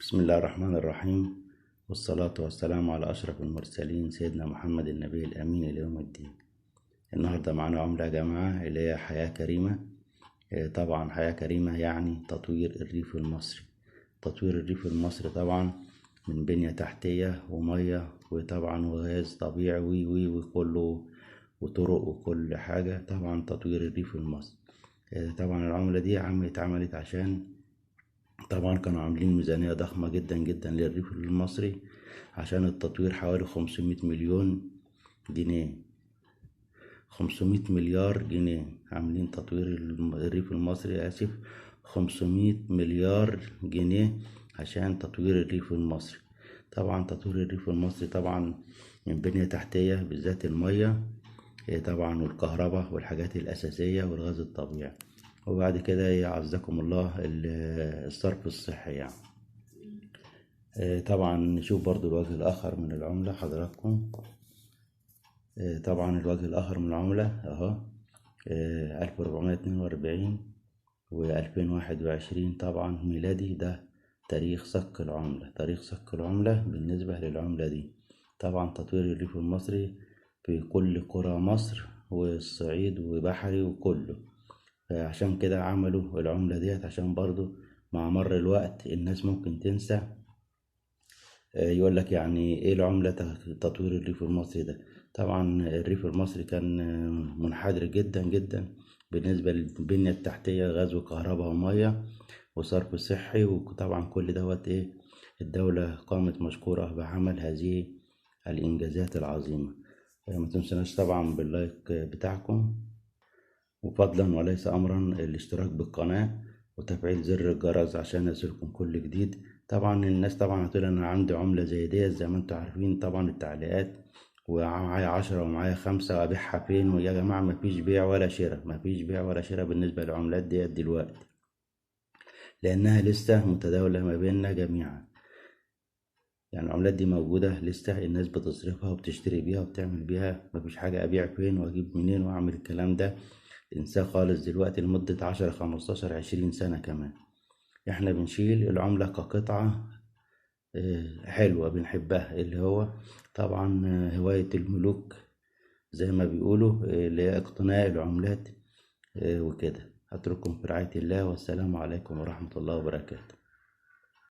بسم الله الرحمن الرحيم، والصلاة والسلام على أشرف المرسلين سيدنا محمد النبي الأمين إلى يوم الدين. النهاردة معنا عملة يا جماعة اللي هي حياة كريمة. طبعا حياة كريمة يعني تطوير الريف المصري. تطوير الريف المصري طبعا من بنية تحتية ومية وطبعا وغاز طبيعي وكله وطرق وكل حاجة. طبعا تطوير الريف المصري. طبعا العملة دي اتعملت عشان طبعا كانوا عاملين ميزانية ضخمة جدا جدا للريف المصري عشان التطوير، حوالي 500 مليون جنيه، 500 مليار جنيه عاملين تطوير الريف المصري. 500 مليار جنيه عشان تطوير الريف المصري. طبعا تطوير الريف المصري طبعا من بنية تحتية بالذات المية طبعا والكهرباء والحاجات الأساسية والغاز الطبيعي، وبعد كده يعزكم الله الصرف الصحي يعني. طبعا نشوف برضو الوجه الآخر من العملة حضراتكم. طبعا الوجه الآخر من العملة اهو 1442 و2021 طبعا ميلادي. ده تاريخ صك العملة بالنسبة للعملة دي. طبعا تطوير الريف المصري في كل قرى مصر والصعيد وبحري وكله. عشان كده عملوا العملة ديت عشان برضو مع مر الوقت الناس ممكن تنسى. يقول لك يعني ايه العملة تطوير الريف المصري ده. طبعا الريف المصري كان منحدر جدا جدا بالنسبة للبنية التحتية، غاز وكهرباء ومية وصرف صحي. وطبعا كل دوت ايه الدولة قامت مشكورة بعمل هذه الإنجازات العظيمة. ما تنسوناش طبعا باللايك بتاعكم، وفضلا وليس أمرا الاشتراك بالقناة وتفعيل زر الجرس عشان يصلكم كل جديد. طبعا الناس طبعا هتقول أنا عندي عملة زي دي زي ما انتوا عارفين طبعا التعليقات، ومعايا 10 ومعايا 5 وأبيعها فين. ويا جماعة مفيش بيع ولا شراء، مفيش بيع ولا شراء بالنسبة للعملات ديت دلوقتي، لأنها لسه متداولة ما بيننا جميعا. يعني العملات دي موجودة لسه، الناس بتصرفها وبتشتري بيها وبتعمل بيها. مفيش حاجة أبيع فين وأجيب منين وأعمل الكلام ده، انساه خالص دلوقتي لمدة 10 15 20 سنة كمان. احنا بنشيل العملة كقطعة حلوة بنحبها، اللي هو طبعا هواية الملوك زي ما بيقولوا، اللي هي اقتناء العملات وكده. أترككم في رعاية الله، والسلام عليكم ورحمة الله وبركاته.